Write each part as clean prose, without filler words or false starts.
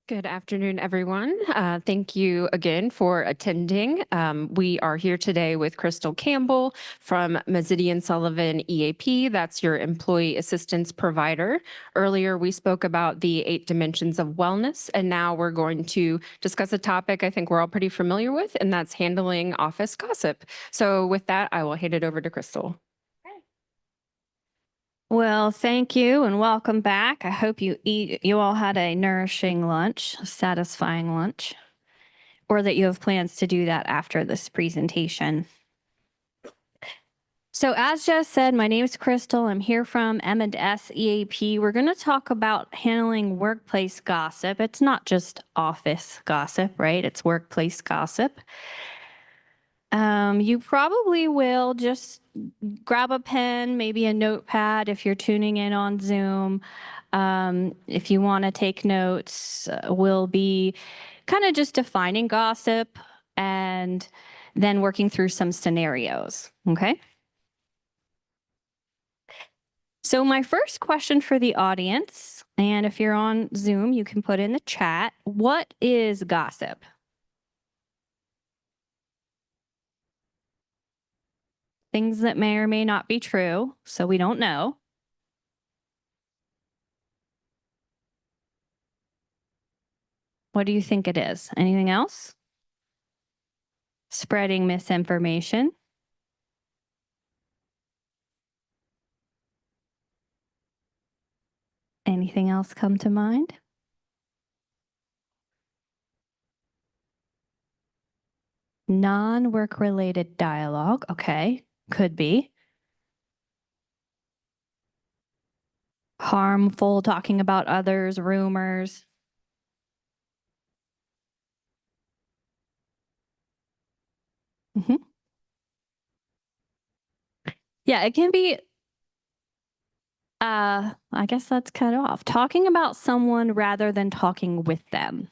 Good afternoon, everyone. Thank you again for attending. We are here today with Crystal Campbell from Mazzitti & Sullivan EAP. That's your employee assistance provider. Earlier, we spoke about the 8 dimensions of wellness, and now we're going to discuss a topic I think we're all pretty familiar with, and that's handling office gossip. So with that, I will hand it over to Crystal. Well, thank you and welcome back. I hope you all had a nourishing lunch, a satisfying lunch, or that you have plans to do that after this presentation. So as Jess said, my name is Crystal. I'm here from M&S EAP. We're going to talk about handling workplace gossip. It's not just office gossip, right? It's workplace gossip. You probably will just grab a pen, maybe a notepad if you're tuning in on Zoom. If you want to take notes, we'll be kind of just defining gossip and then working through some scenarios, okay? So my first question for the audience, and if you're on Zoom, you can put in the chat, what is gossip? Things that may or may not be true, so we don't know. What do you think it is? Anything else? Spreading misinformation. Anything else come to mind? Non-work related dialogue. Okay, could be. Harmful, talking about others, rumors. Yeah, it can be, I guess that's cut off. Talking about someone rather than talking with them.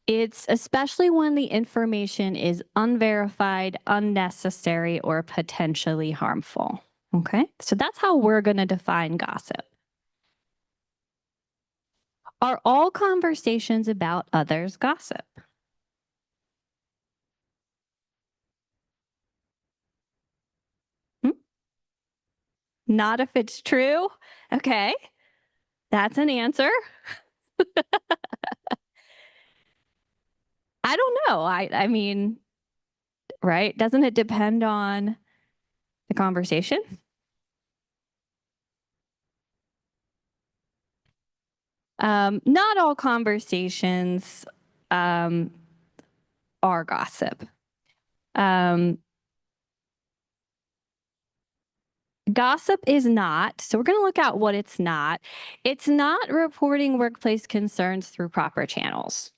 It's especially when the information is unverified, unnecessary, or potentially harmful. Okay, so that's how we're going to define gossip. Are all conversations about others gossip? Not if it's true. Okay, that's an answer. I don't know. I mean, right? Doesn't it depend on the conversation? Not all conversations are gossip. Gossip is not, so we're going to look at what it's not. It's not reporting workplace concerns through proper channels.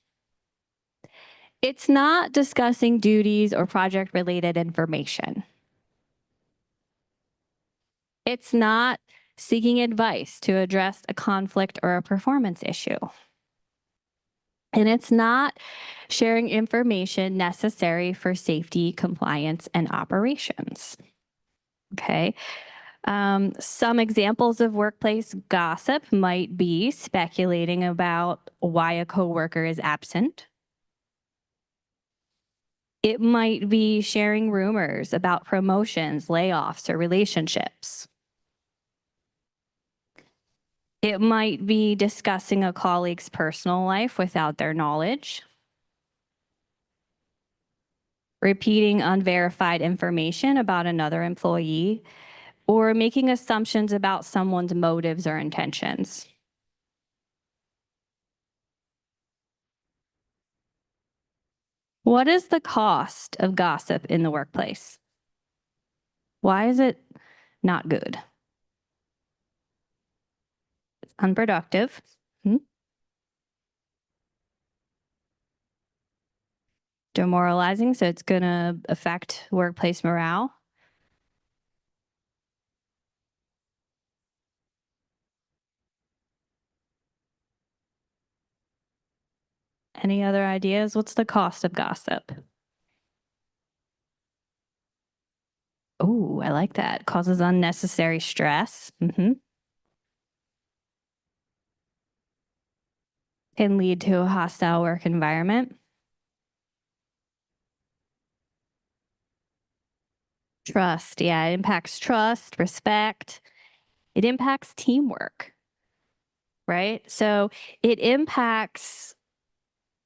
It's not discussing duties or project-related information. It's not seeking advice to address a conflict or a performance issue. And it's not sharing information necessary for safety, compliance, and operations. Okay. Some examples of workplace gossip might be speculating about why a coworker is absent. It might be sharing rumors about promotions, layoffs, or relationships. It might be discussing a colleague's personal life without their knowledge. Repeating unverified information about another employee, or making assumptions about someone's motives or intentions. What is the cost of gossip in the workplace? Why is it not good? It's unproductive. Demoralizing, so it's going to affect workplace morale. Any other ideas? What's the cost of gossip? Oh, I like that. Causes unnecessary stress. can lead to a hostile work environment. Trust, yeah, it impacts trust, respect. It impacts teamwork, right? So it impacts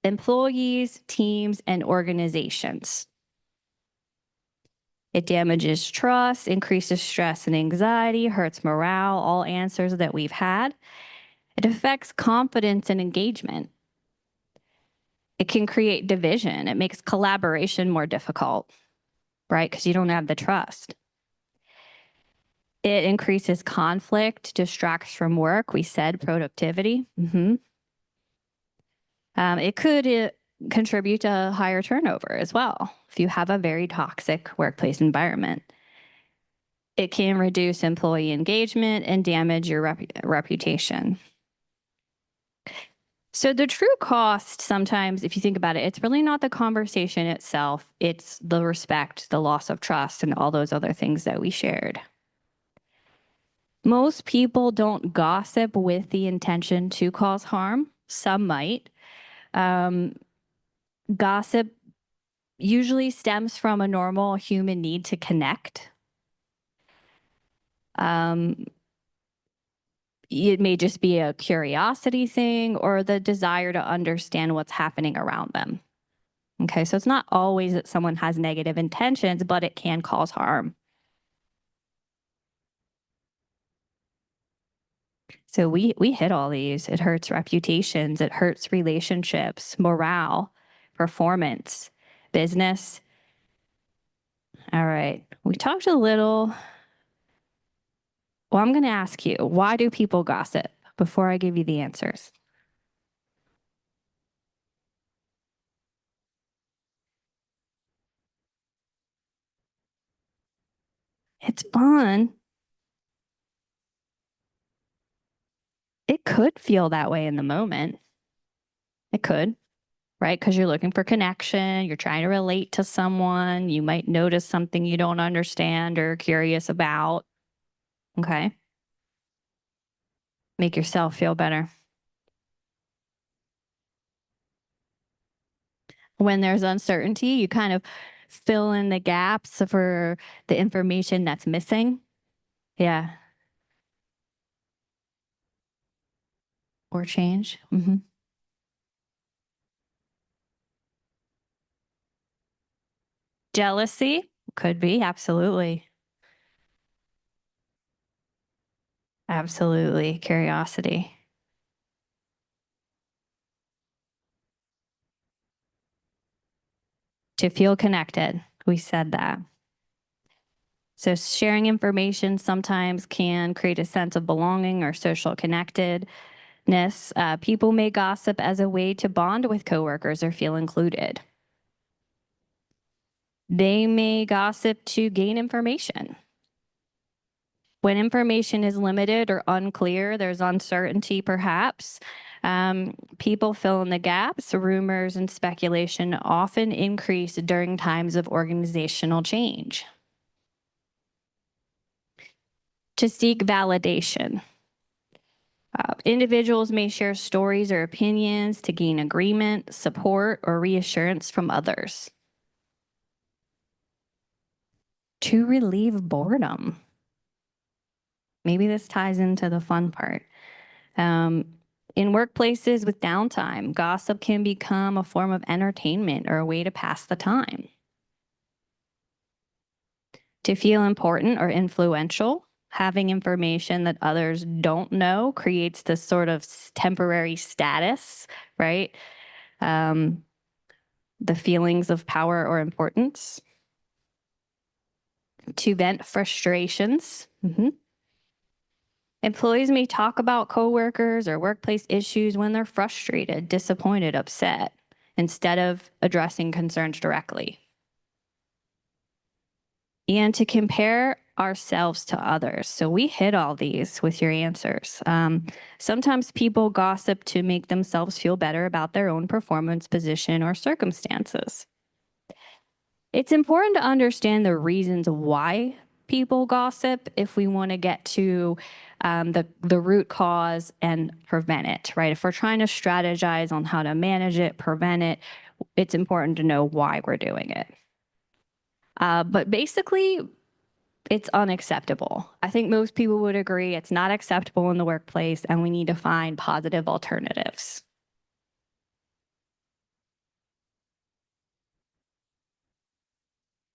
employees, teams, and organizations. It damages trust, increases stress and anxiety, hurts morale, all answers that we've had. It affects confidence and engagement. It can create division. It makes collaboration more difficult, right? Because you don't have the trust. It increases conflict, distracts from work. We said productivity. It could contribute to higher turnover as well if you have a very toxic workplace environment. It can reduce employee engagement and damage your reputation. So the true cost sometimes, if you think about it, it's really not the conversation itself. It's the respect, the loss of trust, and all those other things that we shared. Most people don't gossip with the intention to cause harm. Some might. Gossip usually stems from a normal human need to connect. It may just be a curiosity thing or the desire to understand what's happening around them. Okay, so it's not always that someone has negative intentions, but it can cause harm. So we hit all these. It hurts reputations, it hurts relationships, morale, performance, business. All right, we talked a little. Well, I'm going to ask you, why do people gossip before I give you the answers? It's fun. It could feel that way in the moment. It could, right? Because you're looking for connection, you're trying to relate to someone, you might notice something you don't understand or curious about. Okay. Make yourself feel better. When there's uncertainty, you kind of fill in the gaps for the information that's missing. Yeah. Or change. Jealousy could be, absolutely. Absolutely. Curiosity. To feel connected. We said that. So sharing information sometimes can create a sense of belonging or social connectedness. People may gossip as a way to bond with coworkers or feel included. They may gossip to gain information. When information is limited or unclear, there's uncertainty perhaps. People fill in the gaps. Rumors and speculation often increase during times of organizational change. To seek validation. Individuals may share stories or opinions to gain agreement, support, or reassurance from others. To relieve boredom. Maybe this ties into the fun part. In workplaces with downtime, gossip can become a form of entertainment or a way to pass the time. To feel important or influential, having information that others don't know creates this sort of temporary status, right? The feelings of power or importance. To vent frustrations. Employees may talk about coworkers or workplace issues when they're frustrated, disappointed, upset, instead of addressing concerns directly. And to compare ourselves to others. So we hit all these with your answers. Sometimes people gossip to make themselves feel better about their own performance, position, or circumstances. It's important to understand the reasons why people gossip if we want to get to the root cause and prevent it, right? If we're trying to strategize on how to manage it, prevent it, it's important to know why we're doing it. But basically, it's unacceptable. I think most people would agree it's not acceptable in the workplace, and we need to find positive alternatives.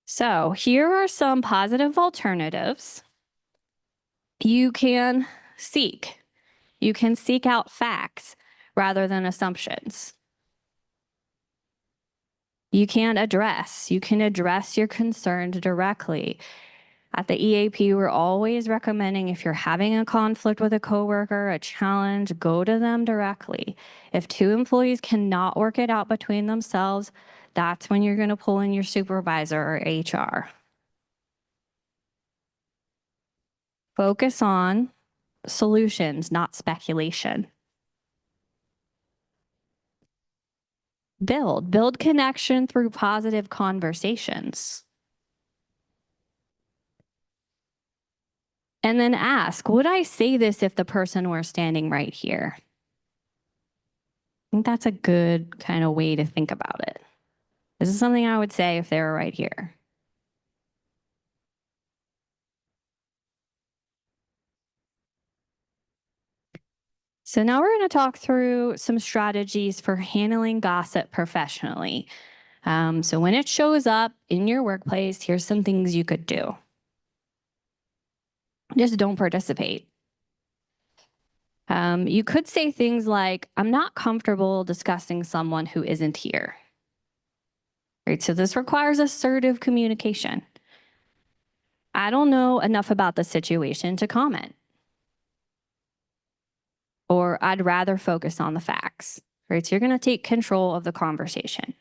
So here are some positive alternatives you can seek. You can seek out facts rather than assumptions. You can address your concerns directly. At the EAP, we're always recommending if you're having a conflict with a coworker, a challenge, go to them directly. If two employees cannot work it out between themselves, that's when you're going to pull in your supervisor or HR. Focus on solutions, not speculation. Build connection through positive conversations. And then ask, would I say this if the person were standing right here? I think that's a good kind of way to think about it. This is something I would say if they were right here. So now we're going to talk through some strategies for handling gossip professionally. So when it shows up in your workplace, here's some things you could do. Just don't participate. You could say things like, I'm not comfortable discussing someone who isn't here. Right, so this requires assertive communication. I don't know enough about the situation to comment. Or I'd rather focus on the facts. Right, so you're going to take control of the conversation.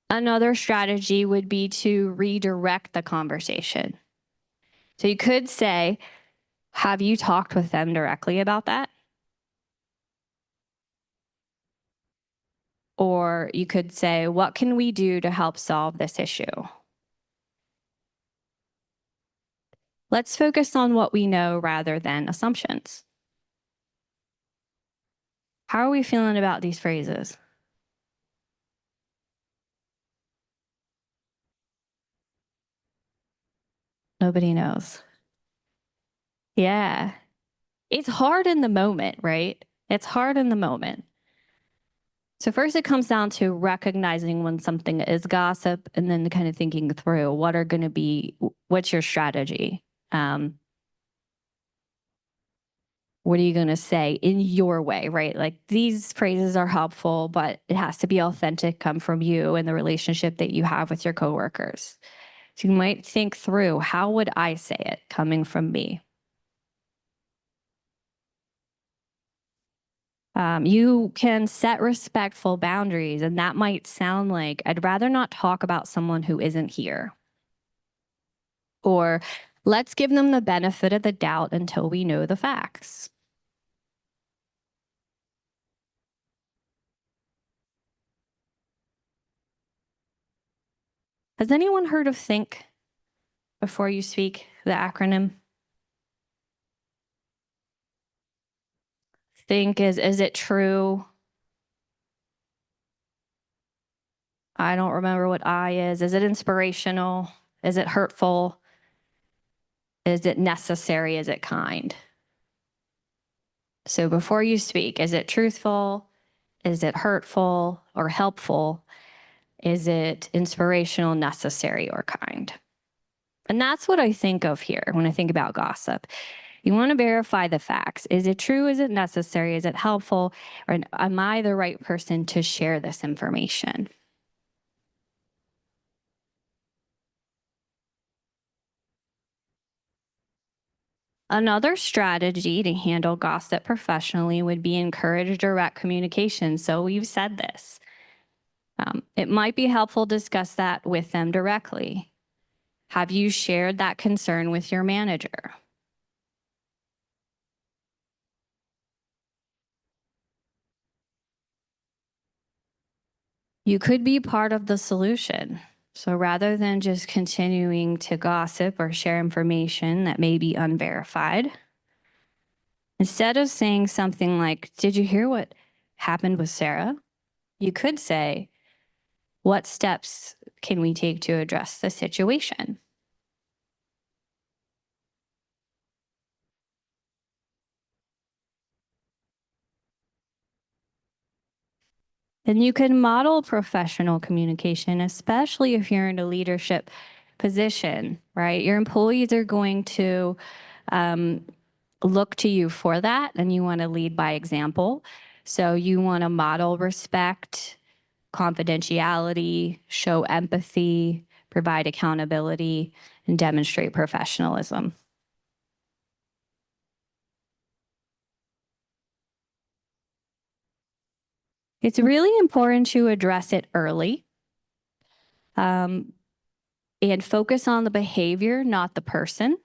Another strategy would be to redirect the conversation. So you could say, have you talked with them directly about that? Or you could say, what can we do to help solve this issue? Let's focus on what we know rather than assumptions. How are we feeling about these phrases? Nobody knows. Yeah. It's hard in the moment, right? It's hard in the moment. So first it comes down to recognizing when something is gossip and then kind of thinking through what's your strategy? What are you going to say in your way, right? Like these phrases are helpful, but it has to be authentic, come from you and the relationship that you have with your coworkers. So you might think through, how would I say it coming from me? You can set respectful boundaries, and that might sound like, I'd rather not talk about someone who isn't here. Or let's give them the benefit of the doubt until we know the facts. Has anyone heard of think before you speak, the acronym? Think is it true? I don't remember what I is. Is it inspirational? Is it hurtful? Is it necessary? Is it kind? So before you speak, is it truthful? Is it hurtful or helpful? Is it inspirational, necessary, or kind? And that's what I think of here when I think about gossip. You want to verify the facts. Is it true? Is it necessary? Is it helpful? Or am I the right person to share this information? Another strategy to handle gossip professionally would be encourage direct communication. So we've said this. It might be helpful to discuss that with them directly. Have you shared that concern with your manager? You could be part of the solution. So rather than just continuing to gossip or share information that may be unverified, instead of saying something like, "Did you hear what happened with Sarah?" you could say, "What steps can we take to address the situation?" And you can model professional communication, especially if you're in a leadership position, right? Your employees are going to um, look to you for that, and you want to lead by example. So you want to model respect, confidentiality, show empathy, provide accountability, and demonstrate professionalism. It's really important to address it early um, and focus on the behavior, not the person.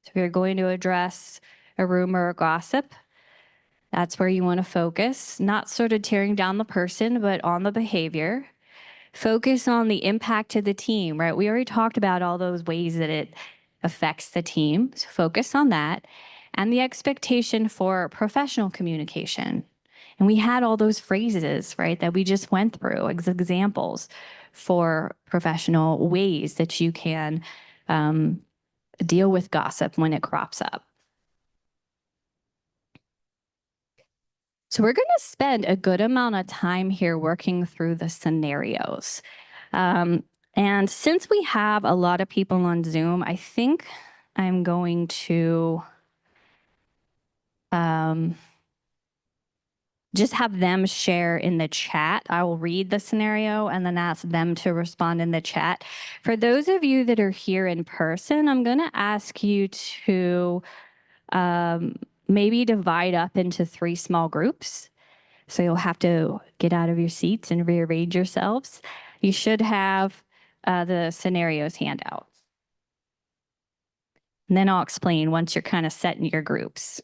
So if you're going to address a rumor or gossip, that's where you want to focus, not sort of tearing down the person, but on the behavior. Focus on the impact to the team, right? We already talked about all those ways that it affects the team. So focus on that and the expectation for professional communication. And we had all those phrases, right, that we just went through as examples for professional ways that you can deal with gossip when it crops up. So we're going to spend a good amount of time here working through the scenarios. Um, and since we have a lot of people on Zoom, I think I'm going to just have them share in the chat. I will read the scenario and then ask them to respond in the chat. For those of you that are here in person, I'm going to ask you to maybe divide up into 3 small groups. So you'll have to get out of your seats and rearrange yourselves. You should have the scenarios handout. And then I'll explain once you're kind of set in your groups.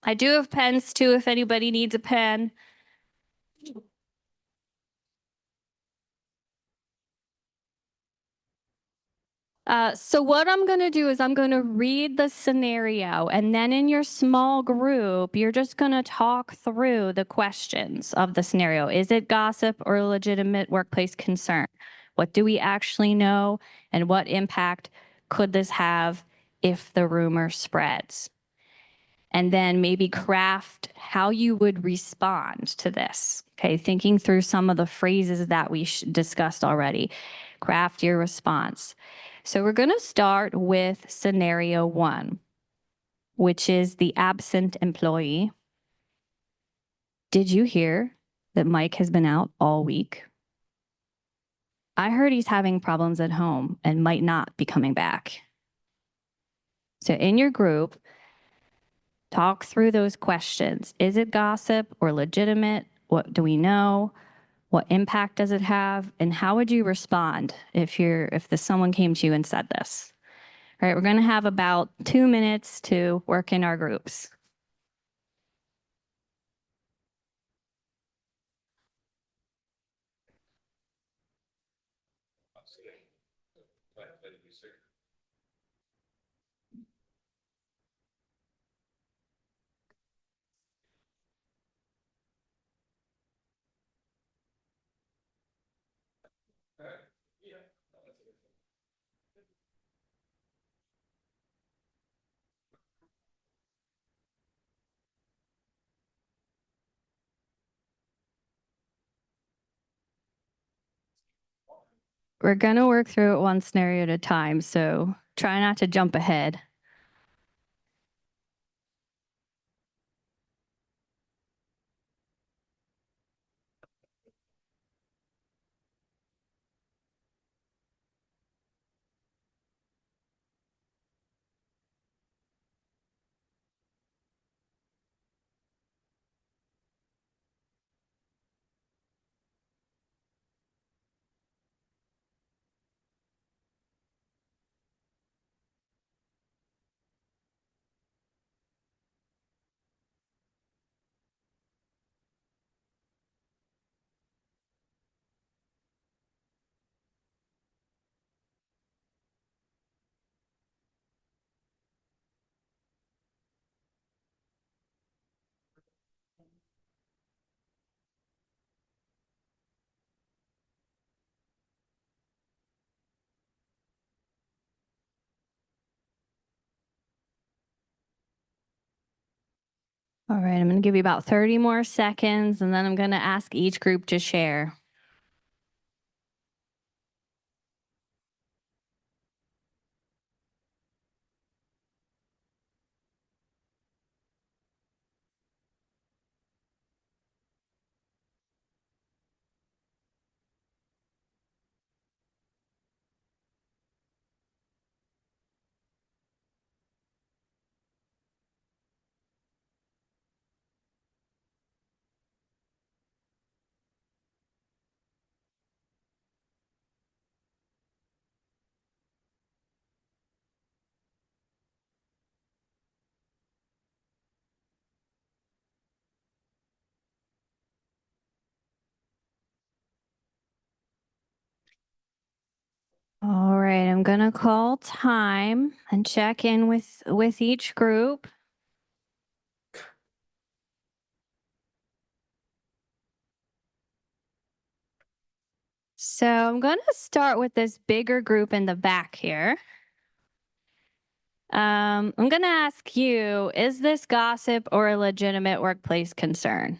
I do have pens too if anybody needs a pen. So what I'm going to do is I'm going to read the scenario, and then in your small group, you're just going to talk through the questions of the scenario. Is it gossip or a legitimate workplace concern? What do we actually know, and what impact could this have if the rumor spreads? And then maybe craft how you would respond to this. Okay, thinking through some of the phrases that we discussed already. Craft your response. So we're going to start with scenario 1, which is the absent employee. Did you hear that Mike has been out all week? I heard he's having problems at home and might not be coming back. So in your group, talk through those questions. Is it gossip or legitimate? What do we know? What impact does it have? And how would you respond if someone came to you and said this? All right, we're going to have about 2 minutes to work in our groups. We're going to work through it one scenario at a time, so try not to jump ahead. All right, I'm going to give you about 30 more seconds, and then I'm going to ask each group to share. All right, I'm going to call time and check in with each group. So I'm going to start with this bigger group in the back here. I'm going to ask you, is this gossip or a legitimate workplace concern?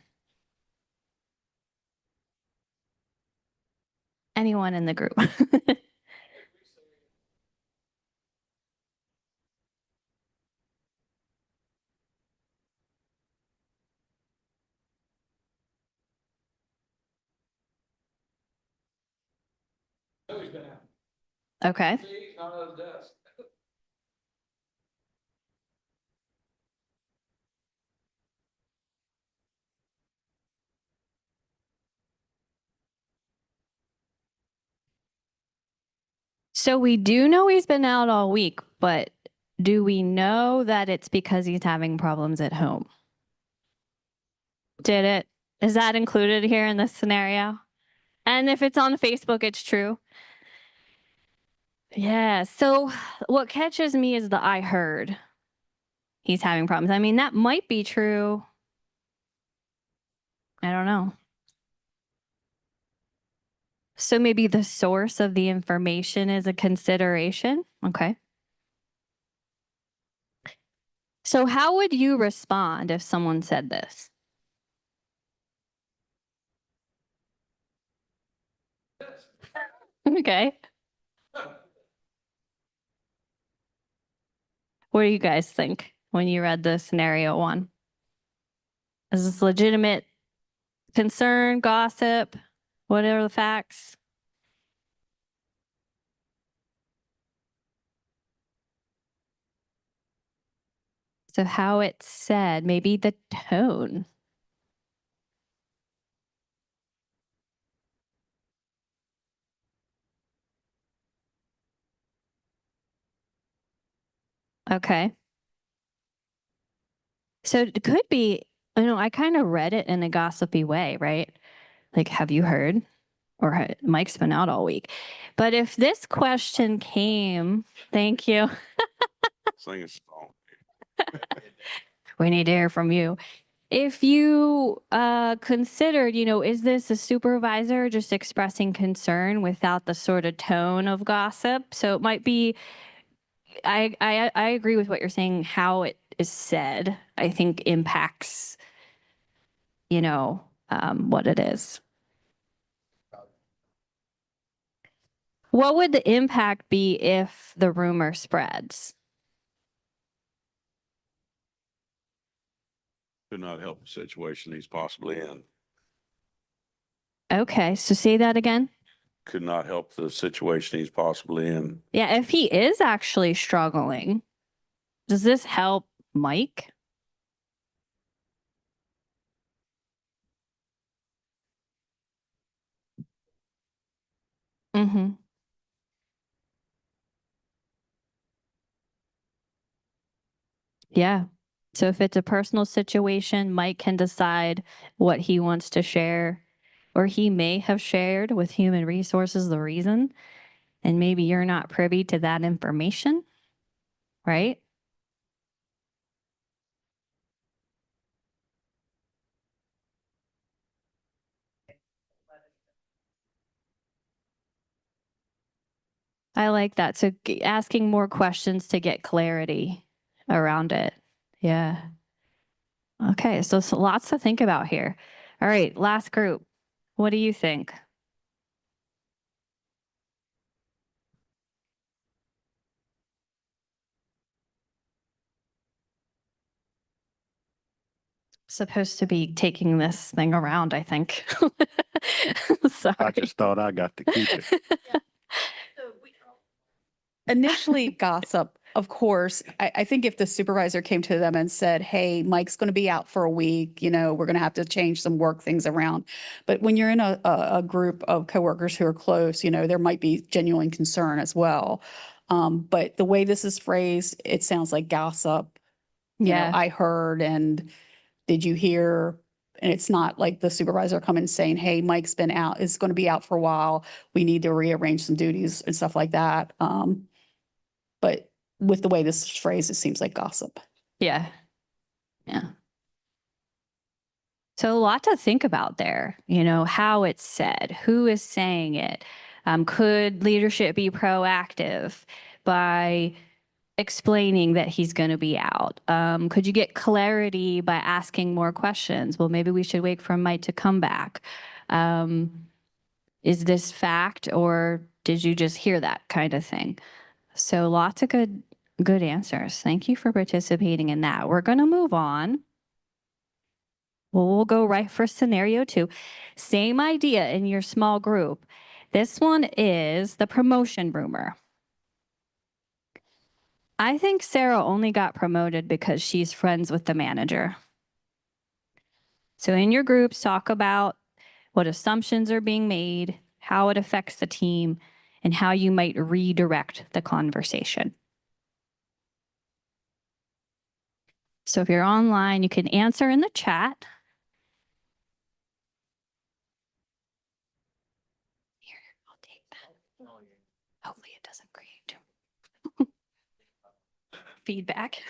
Anyone in the group? Okay. So we do know he's been out all week, but do we know that it's because he's having problems at home? Did it? Is that included here in this scenario? And if it's on Facebook, it's true. Yeah. So what catches me is the I heard he's having problems. I mean, that might be true. I don't know. So maybe the source of the information is a consideration. Okay. So how would you respond if someone said this? Okay. What do you guys think when you read the scenario one? Is this legitimate concern, gossip? What are the facts? So how it's said, maybe the tone. Okay. So it could be, I kind of read it in a gossipy way, right? Like, have you heard? Or Mike's been out all week. But if this question came, thank you. Sing a song. We need to hear from you. If you considered, is this a supervisor just expressing concern without the sort of tone of gossip? So it might be, I agree with what you're saying. How it is said, I think impacts, what it is. What would the impact be if the rumor spreads? Could not help the situation he's possibly in. Okay, so say that again. Could not help the situation he's possibly in. Yeah, if he is actually struggling, does this help Mike? Mm-hmm. Yeah. So if it's a personal situation, Mike can decide what he wants to share, or he may have shared with human resources the reason, and maybe you're not privy to that information, right? I like that. So asking more questions to get clarity around it. Yeah. Okay, so lots to think about here. All right, last group. What do you think? Supposed to be taking this thing around, I think. I Sorry. just thought I got to keep it. Initially gossip, of course. I think if the supervisor came to them and said, hey, Mike's going to be out for a week, we're going to have to change some work things around. But when you're in a group of coworkers who are close, there might be genuine concern as well. But the way this is phrased, it sounds like gossip. Yeah. I heard, and did you hear? And it's not like the supervisor coming saying, hey, Mike's been out, is going to be out for a while. We need to rearrange some duties and stuff like that. But with the way this is phrased, it seems like gossip. Yeah. Yeah. So a lot to think about there, how it's said, who is saying it. Could leadership be proactive by explaining that he's going to be out? Could you get clarity by asking more questions? Well, maybe we should wait for Mike to come back. Is this fact, or did you just hear that kind of thing? So lots of good answers. Thank you for participating in that. We're going to move on. Well, we'll go right for scenario 2. Same idea in your small group. This one is the promotion rumor. I think Sarah only got promoted because she's friends with the manager. So in your groups, talk about what assumptions are being made, how it affects the team, and how you might redirect the conversation. So if you're online, you can answer in the chat. Here, I'll take that. Hopefully it doesn't create feedback.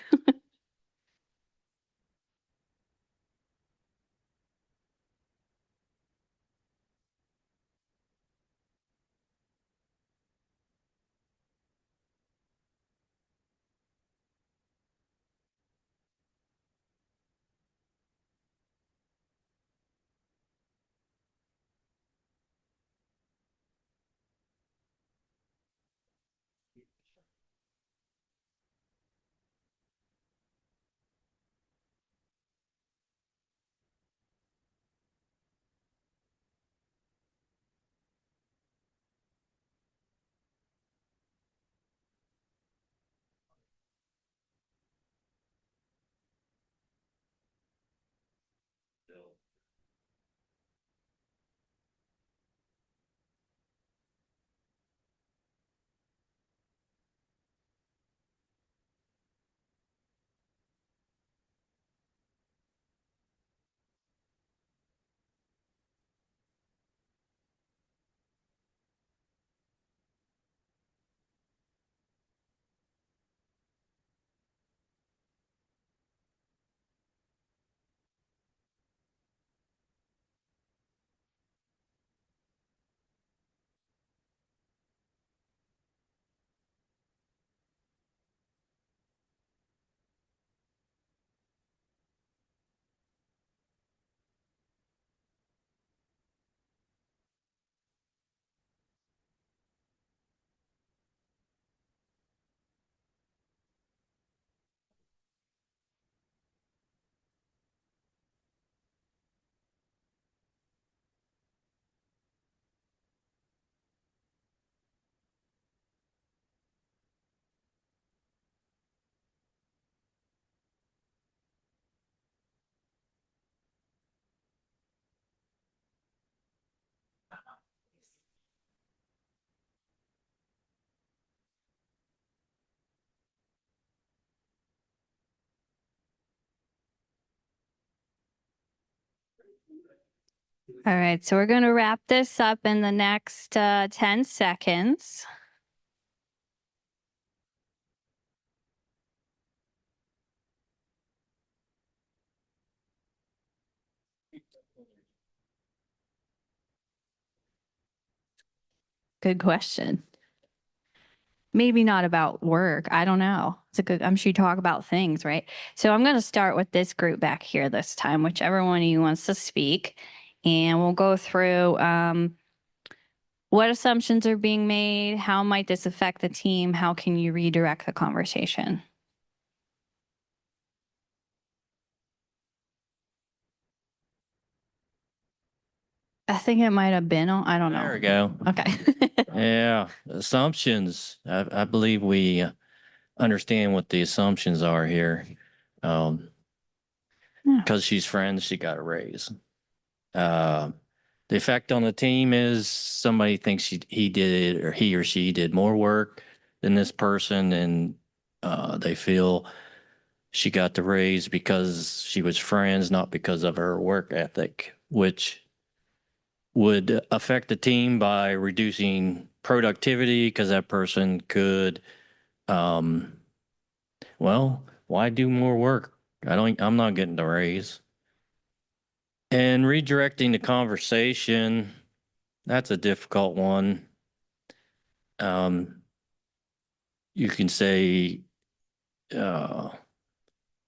All right, so we're going to wrap this up in the next 10 seconds. Good question. Maybe not about work. I don't know. It's a good, I'm sure you talk about things, right? So I'm going to start with this group back here this time, whichever one of you wants to speak. And we'll go through what assumptions are being made? How might this affect the team? How can you redirect the conversation? I think it might have been on, I don't know. There we go. Okay. Yeah, assumptions. I believe we understand what the assumptions are here. Yeah. Because she's friends, she got a raise. The effect on the team is somebody thinks he did or he or she did more work than this person, and they feel she got the raise because she was friends, not because of her work ethic, which would affect the team by reducing productivity because that person could, well, why do more work? I'm not getting the raise. And redirecting the conversation, that's a difficult one. You can say, you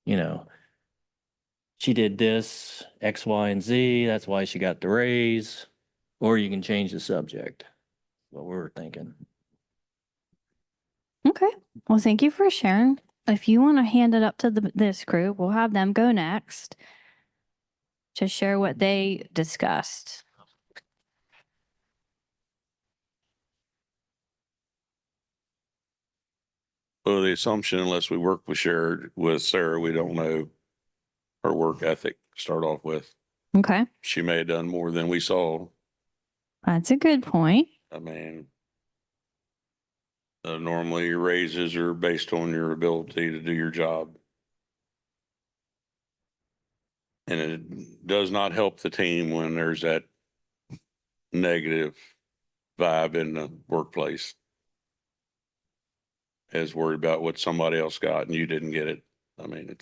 know, she did this, X, Y, and Z. That's why she got the raise. Or you can change the subject. What we were thinking. Okay. Well, thank you for sharing. If you want to hand it up to this group, we'll have them go next to share what they discussed. Well, the assumption, unless we work with Sarah, we don't know her work ethic to start off with. Okay. She may have done more than we saw. That's a good point. I mean, normally your raises are based on your ability to do your job. And it does not help the team when there's that negative vibe in the workplace. As worried about what somebody else got and you didn't get it. I mean,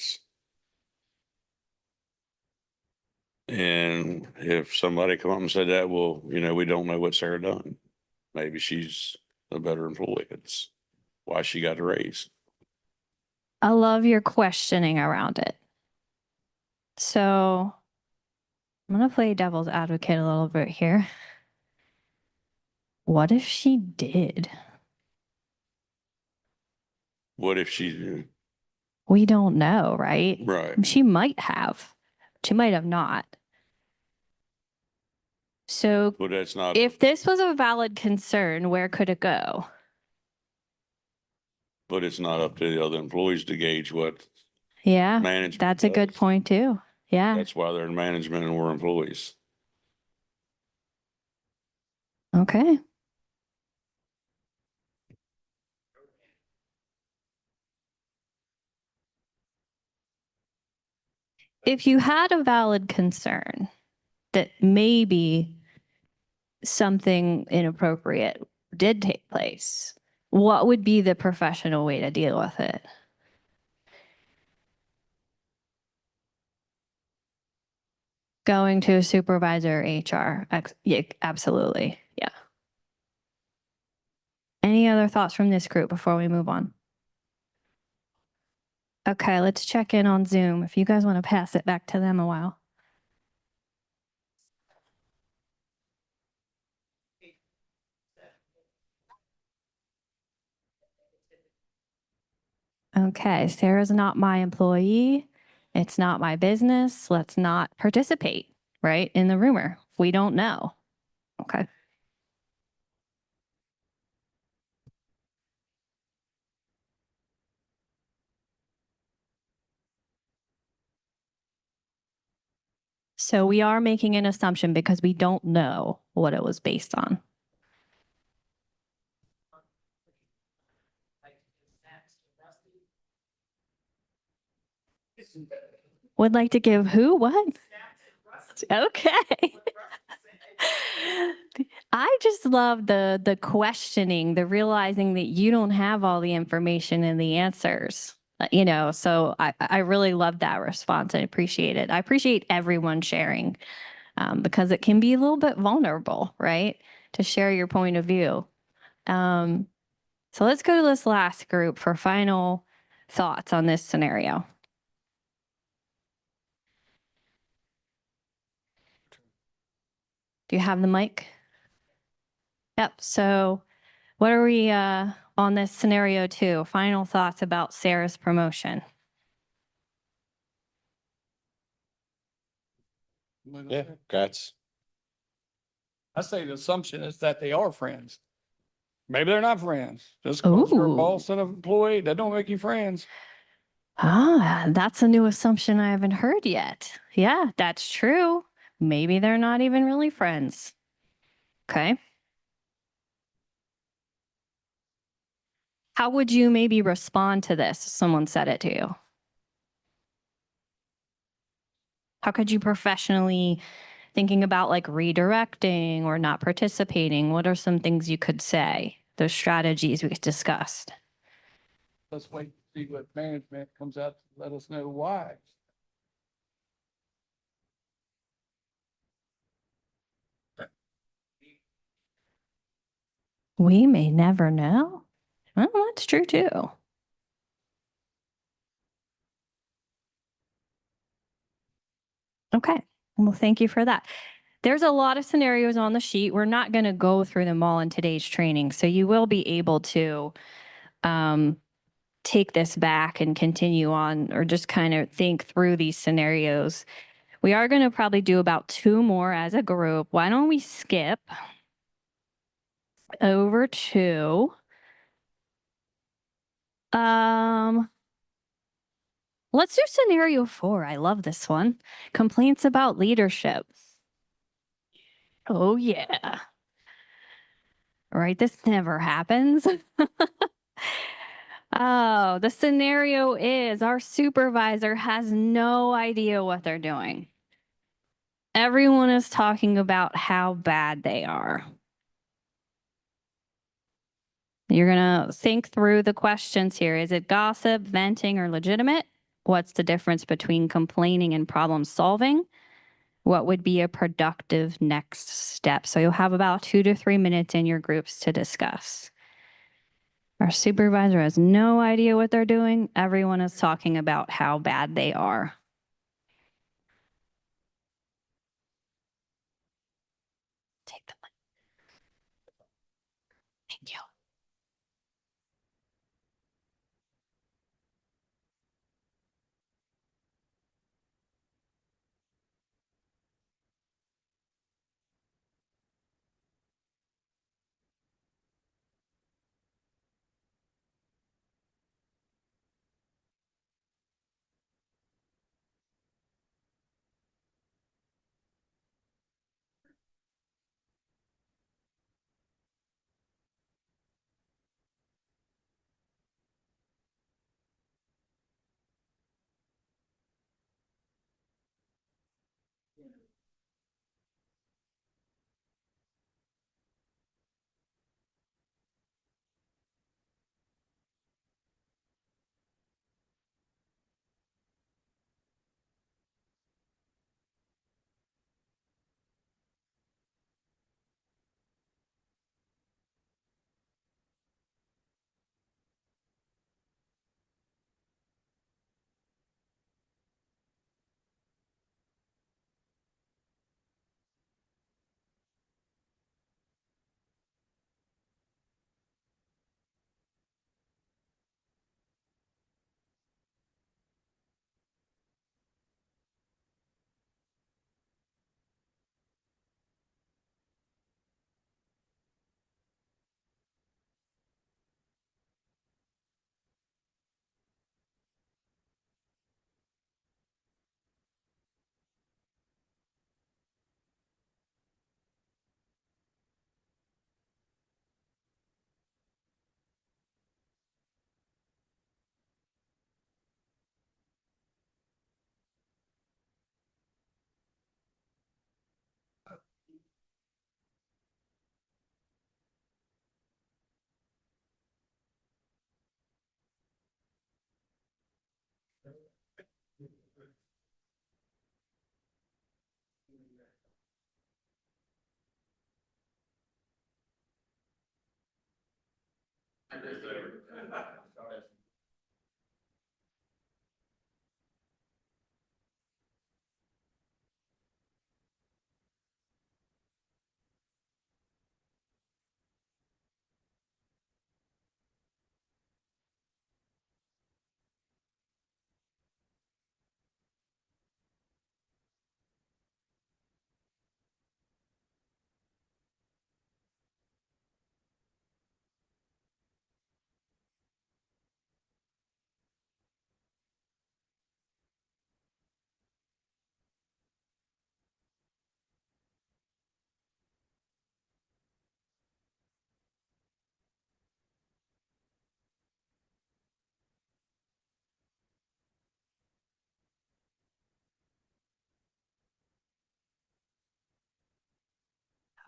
and if somebody come up and said that, well, we don't know what Sarah done. Maybe she's a better employee. It's why she got a raise. I love your questioning around it. So I'm going to play devil's advocate a little bit here. What if she did? What if she, We don't know, right? right? She might have. She might have not. So But that's not, if this was a valid concern, where could it go? but it's not up to the other employees to gauge what Yeah, management that's a good does. point too. Yeah. That's why they're in management and we're employees. Okay. If you had a valid concern that maybe something inappropriate did take place, what would be the professional way to deal with it? Going to a supervisor, HR. Yeah, absolutely. Yeah. Any other thoughts from this group before we move on? Okay, let's check in on Zoom. If you guys want to pass it back to them a while. Okay, Sarah's not my employee. It's not my business. Let's not participate, right, in the rumor. We don't know. Okay. So we are making an assumption because we don't know what it was based on. Would like to give who what? Okay. I just love the questioning, the realizing that you don't have all the information and the answers. So I really love that response. I appreciate it. I appreciate everyone sharing because it can be a little bit vulnerable, right? To share your point of view. So let's go to this last group for final thoughts on this scenario? Do you have the mic? Yep. So what are we on this scenario 2? Final thoughts about Sarah's promotion. Yeah, that's, I say the assumption is that they are friends. Maybe they're not friends. Just because you're a Ooh. boss and an employee, that don't make you friends. Ah, that's a new assumption I haven't heard yet. Yeah, that's true. Maybe they're not even really friends. Okay. How would you maybe respond to this if someone said it to you? How could you professionally, thinking about like redirecting or not participating, what are some things you could say? Those strategies we discussed. Let's wait to see what management comes out to let us know why. We may never know. Well, that's true too. Okay. Well, thank you for that. There's a lot of scenarios on the sheet. We're not going to go through them all in today's training. So you will be able to take this back and continue on or just kind of think through these scenarios. We are going to probably do about 2 more as a group. Why don't we skip over to let's do scenario 4. I love this one. Complaints about leadership. Oh yeah. Right, this never happens. Oh, the scenario is our supervisor has no idea what they're doing. Everyone is talking about how bad they are. You're going to think through the questions here. Is it gossip, venting, or legitimate? What's the difference between complaining and problem solving? What would be a productive next step? So you'll have about 2 to 3 minutes in your groups to discuss. Our supervisor has no idea what they're doing. Everyone is talking about how bad they are. Take the mic. Thank you.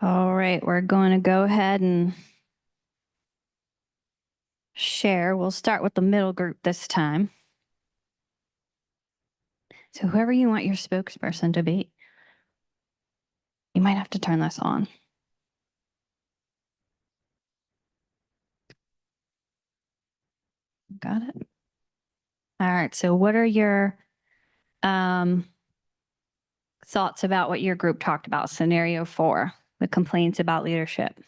All right, we're going to go ahead and share. We'll start with the middle group this time. So whoever you want your spokesperson to be, you might have to turn this on. Got it. All right, so what are your thoughts about what your group talked about? Scenario 4, the complaints about leadership.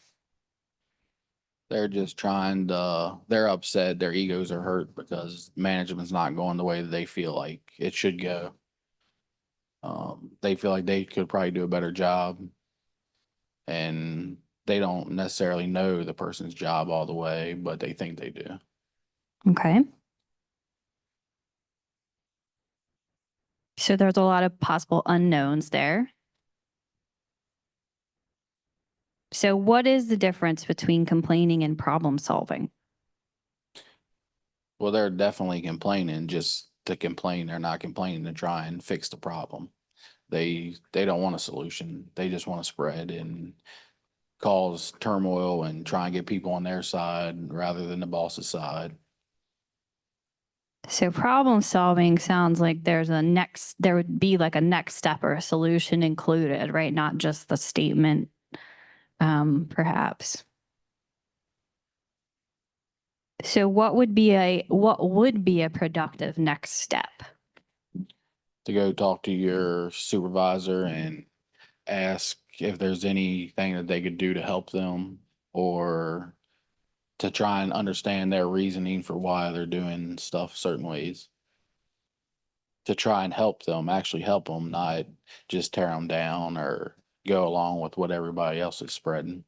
They're just they're upset, their egos are hurt because management's not going the way that they feel like it should go. They feel like they could probably do a better job. And they don't necessarily know the person's job all the way, but they think they do. Okay. So there's a lot of possible unknowns there. So what is the difference between complaining and problem solving? Well, they're definitely complaining just to complain. They're not complaining to try and fix the problem. They don't want a solution. They just want to spread and cause turmoil and try and get people on their side rather than the boss's side. So problem solving sounds like there would be like a next step or a solution included, right? Not just the statement, perhaps. So what would be a productive next step? To go talk to your supervisor and ask if there's anything that they could do to help them, or to try and understand their reasoning for why they're doing stuff certain ways. To try and help them, actually help them, not just tear them down or go along with what everybody else is spreading.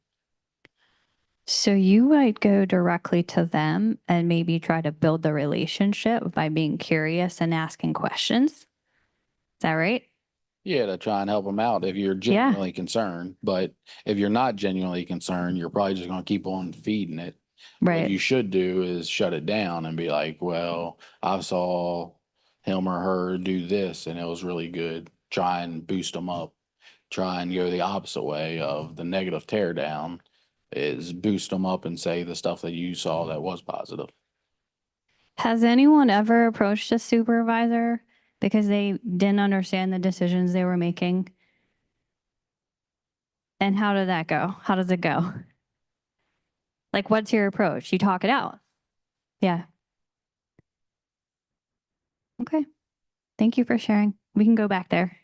So you might go directly to them and maybe try to build the relationship by being curious and asking questions. Is that right? Yeah, to try and help them out if you're Yeah. genuinely concerned. But if you're not genuinely concerned, you're probably just going to keep on feeding it. What you Right. should do is shut it down and be like, well, I saw him or her do this and it was really good. Try and boost them up. Try and go the opposite way of the negative tear down, is boost them up and say the stuff that you saw that was positive. Has anyone ever approached a supervisor because they didn't understand the decisions they were making? And how did that go? How does it go? Like, what's your approach? You talk it out. Yeah. Okay. Thank you for sharing. We can go back there.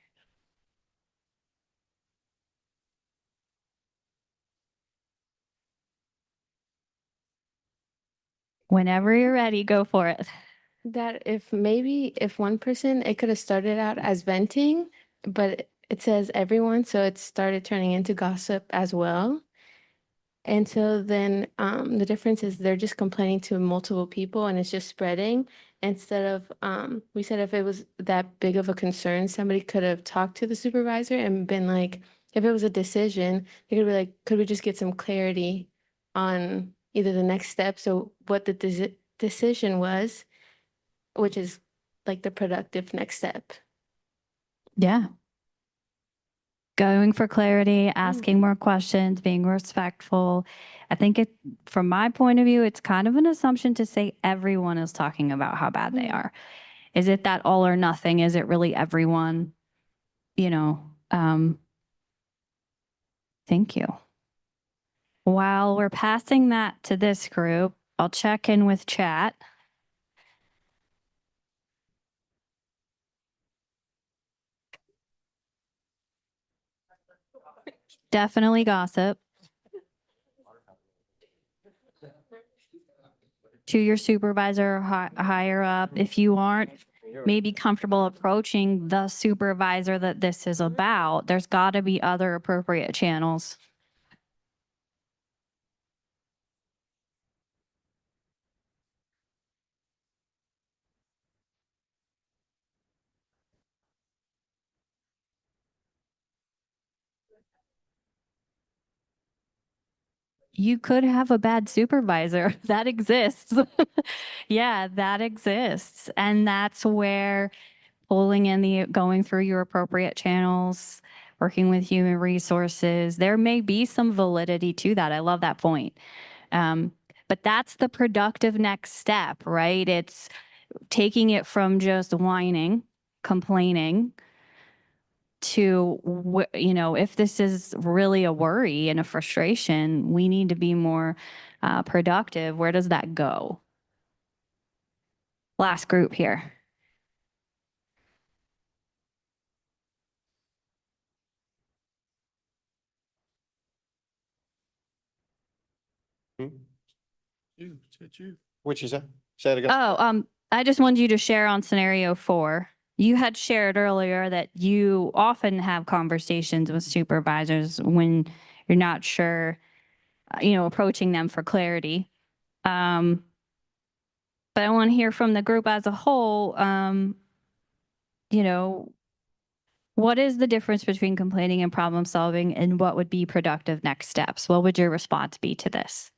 Whenever you're ready, go for it. That if one person, it could have started out as venting, but it says everyone, so it started turning into gossip as well. And so then the difference is they're just complaining to multiple people and it's just spreading. Instead of we said if it was that big of a concern, somebody could have talked to the supervisor and been like, if it was a decision, they could be like, could we just get some clarity on either the next steps or what the decision was, which is like the productive next step. Yeah. Going for clarity, asking more questions, being respectful. I think from my point of view, it's kind of an assumption to say everyone is talking about how bad they are. Is it that all or nothing? Is it really everyone? Thank you. While we're passing that to this group, I'll check in with chat. Definitely gossip. To your supervisor or higher up. If you aren't maybe comfortable approaching the supervisor that this is about, there's got to be other appropriate channels. You could have a bad supervisor. That exists. Yeah, that exists. And that's where going through your appropriate channels, working with human resources. There may be some validity to that. I love that point. But that's the productive next step, right? It's taking it from just whining, complaining, to, if this is really a worry and a frustration, we need to be more productive. Where does that go? Last group here. Which is that? Say it again. Oh, I just wanted you to share on scenario 4. You had shared earlier that you often have conversations with supervisors when you're not sure, approaching them for clarity. But I want to hear from the group as a whole, what is the difference between complaining and problem solving, and what would be productive next steps? What would your response be to this?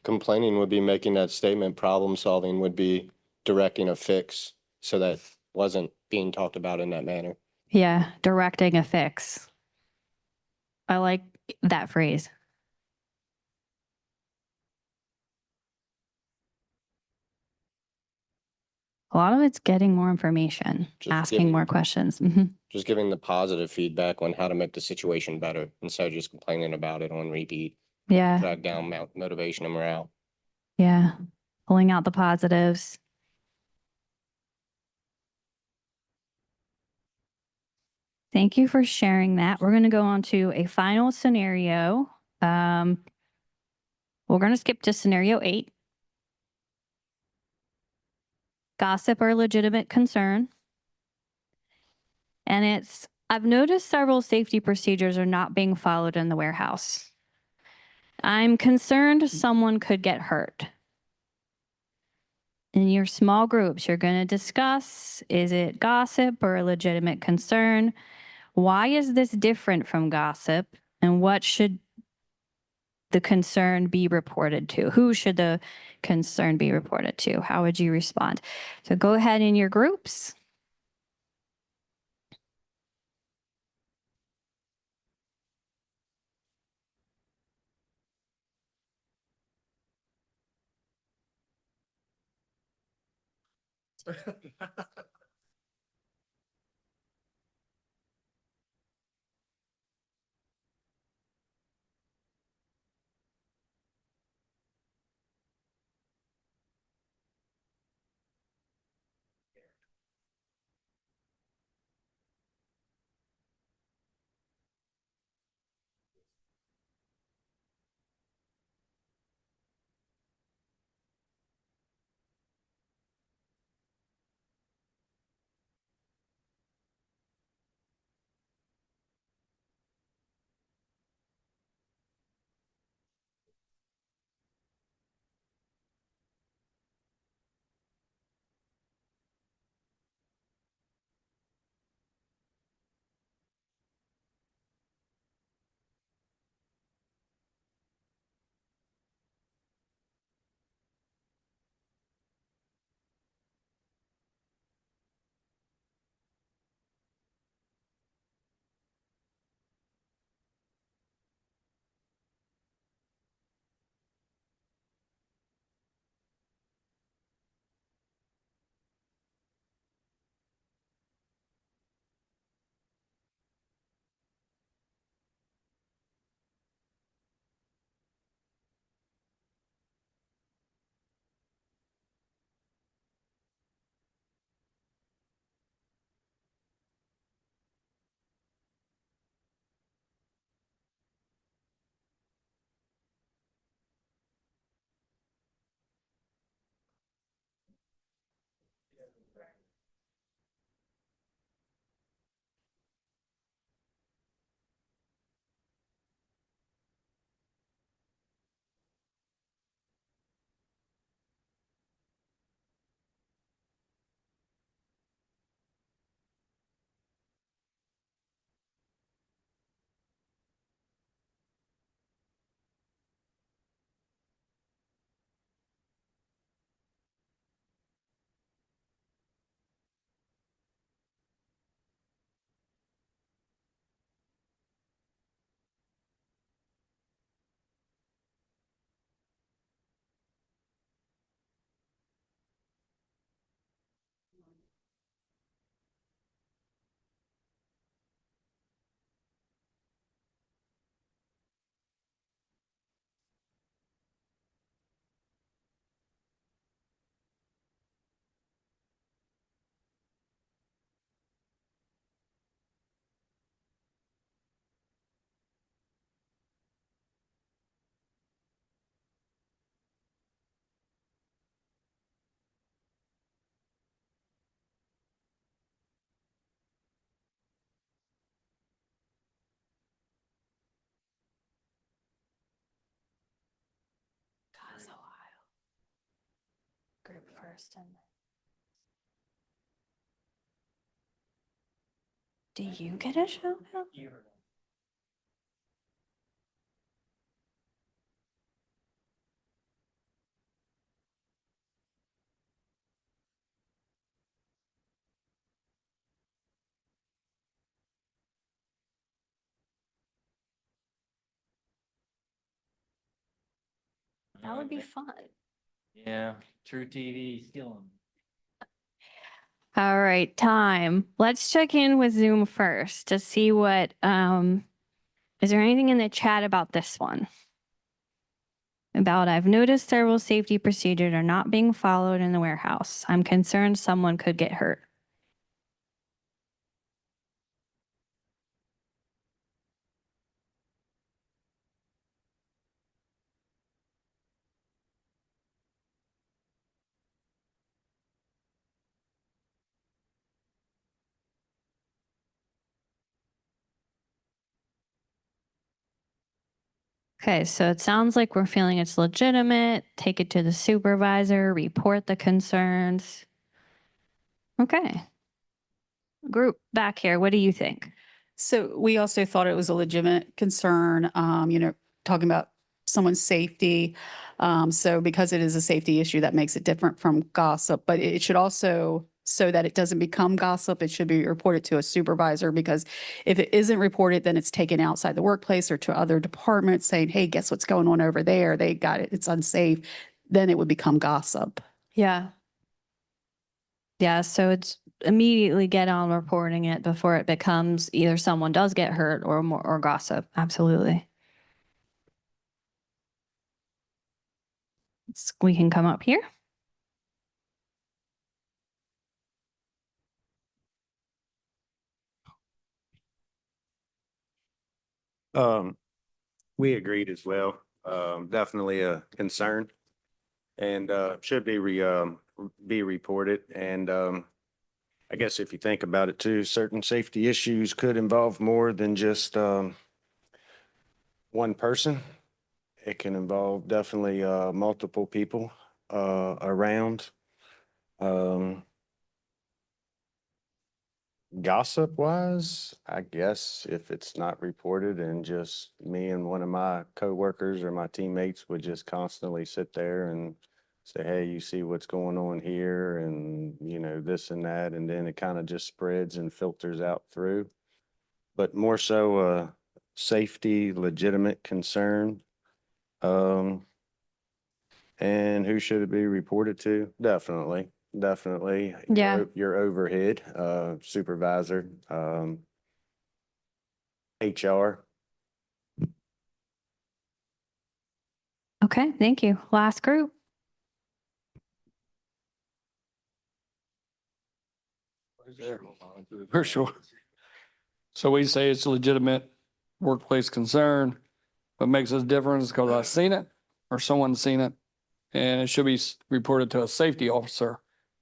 Complaining would be making that statement. Problem solving would be directing a fix so that wasn't being talked about in that manner. Yeah, directing a fix. I like that phrase. A lot of it's getting more information, Just asking giving- more questions. Mhm. Just giving the positive feedback on how to make the situation better instead of just complaining about it on repeat. Yeah, Drag down motivation and morale. yeah. Pulling out the positives. Thank you for sharing that. We're going to go on to a final scenario. We're going to skip to scenario 8. Gossip or legitimate concern. And I've noticed several safety procedures are not being followed in the warehouse. I'm concerned someone could get hurt. In your small groups, you're going to discuss, is it gossip or a legitimate concern? Why is this different from gossip? And what should the concern be reported to? Who should the concern be reported to? How would you respond? So go ahead in your groups. first. Do you get a shout out? That would be fun. Yeah, True TV killing. All right, time. Let's check in with Zoom first to see what, is there anything in the chat about this one? About I've noticed several safety procedures are not being followed in the warehouse. I'm concerned someone could get hurt. Okay, so it sounds like we're feeling it's legitimate. Take it to the supervisor, report the concerns. Okay. Group back here, what do you think? So we also thought it was a legitimate concern, talking about someone's safety. So because it is a safety issue, that makes it different from gossip, but it should also, so that it doesn't become gossip, it should be reported to a supervisor, because if it isn't reported, then it's taken outside the workplace or to other departments saying, hey, guess what's going on over there? They got it. It's unsafe. Then it would become gossip. Yeah. Yeah, so it's immediately get on reporting it before it becomes either someone does get hurt or more or gossip. Absolutely. We can come up here. We agreed as well. Definitely a concern and should be reported. And I guess if you think about it too, certain safety issues could involve more than just one person. It can involve definitely multiple people around. Gossip wise, I guess if it's not reported and just me and one of my coworkers or my teammates would just constantly sit there and say, hey, you see what's going on here and, this and that. And then it kind of just spreads and filters out through. But more so safety, legitimate concern. And who should it be reported to? Definitely. Yeah. Your overhead, supervisor, HR. Okay, thank you. Last group. For sure. So we say it's a legitimate workplace concern. What makes us different is because I've seen it or someone's seen it. And it should be reported to a safety officer,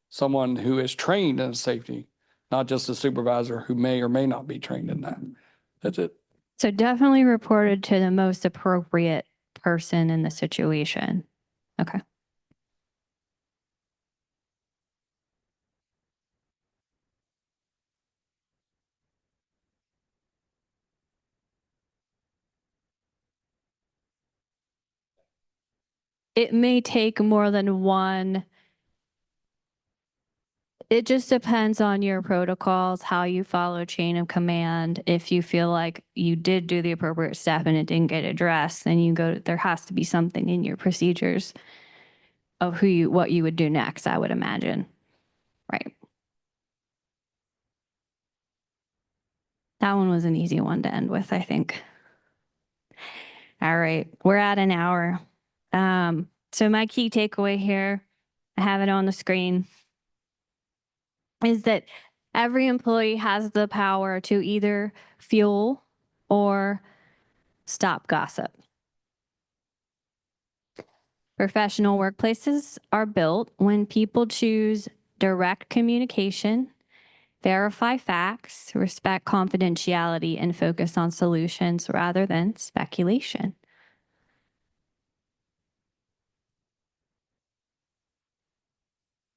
someone who is trained in safety, not just a supervisor who may or may not be trained in that. That's it. So definitely reported to the most appropriate person in the situation. Okay. It may take more than one. It just depends on your protocols, how you follow chain of command. If you feel like you did do the appropriate step and it didn't get addressed, then there has to be something in your procedures of what you would do next, I would imagine. Right. That one was an easy one to end with, I think. All right, we're at an hour. So my key takeaway here, I have it on the screen, is that every employee has the power to either fuel or stop gossip. Professional workplaces are built when people choose direct communication, verify facts, respect confidentiality, and focus on solutions rather than speculation.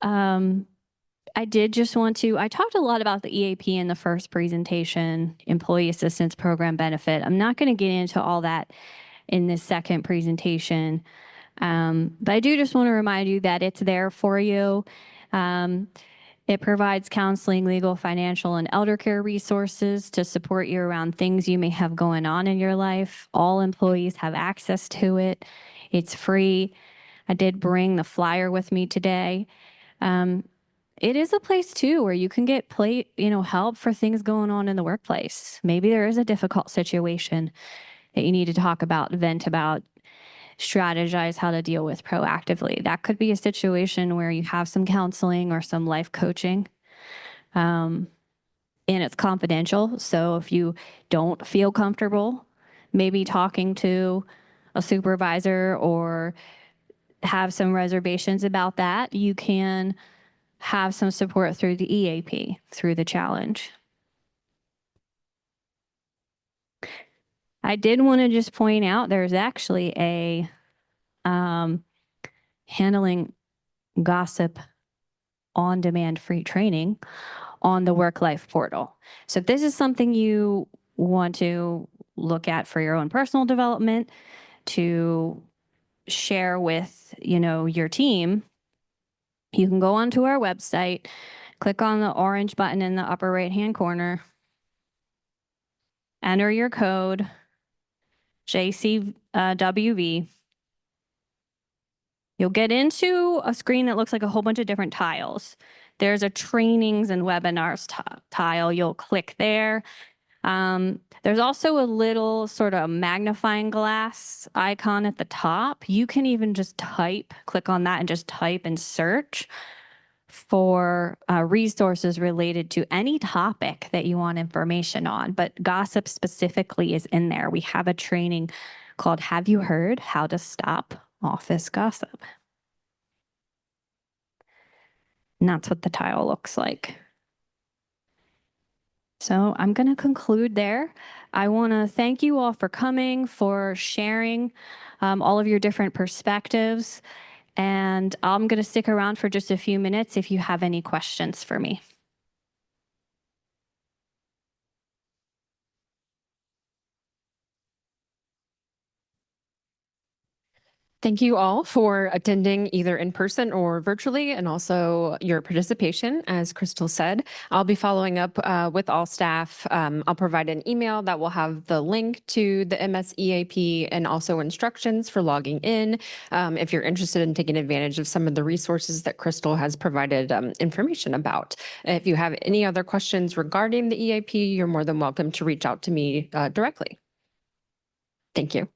I did just want to, I talked a lot about the EAP in the first presentation, Employee Assistance Program benefit. I'm not going to get into all that in this second presentation. But I do just want to remind you that it's there for you. It provides counseling, legal, financial, and elder care resources to support you around things you may have going on in your life. All employees have access to it. It's free. I did bring the flyer with me today. It is a place too where you can get help for things going on in the workplace. Maybe there is a difficult situation that you need to talk about, vent about, strategize how to deal with proactively. That could be a situation where you have some counseling or some life coaching. And it's confidential. So if you don't feel comfortable, maybe talking to a supervisor or have some reservations about that, you can have some support through the EAP, through the challenge. I did want to just point out there's actually a handling gossip on-demand free training on the Work Life portal. So if this is something you want to look at for your own personal development, to share with, your team, you can go onto our website, click on the orange button in the upper right-hand corner, enter your code, JCWV. You'll get into a screen that looks like a whole bunch of different tiles. There's a trainings and webinars tile. You'll click there. There's also a little sort of magnifying glass icon at the top. You can even just click on that and just type and search for resources related to any topic that you want information on. But gossip specifically is in there. We have a training called Have You Heard How to Stop Office Gossip? And that's what the tile looks like. So I'm going to conclude there. I want to thank you all for coming, for sharing all of your different perspectives. And I'm going to stick around for just a few minutes if you have any questions for me. Thank you all for attending either in person or virtually, and also your participation. As Crystal said, I'll be following up with all staff. I'll provide an email that will have the link to the MSEAP and also instructions for logging in if you're interested in taking advantage of some of the resources that Crystal has provided information about. If you have any other questions regarding the EAP, you're more than welcome to reach out to me directly. Thank you.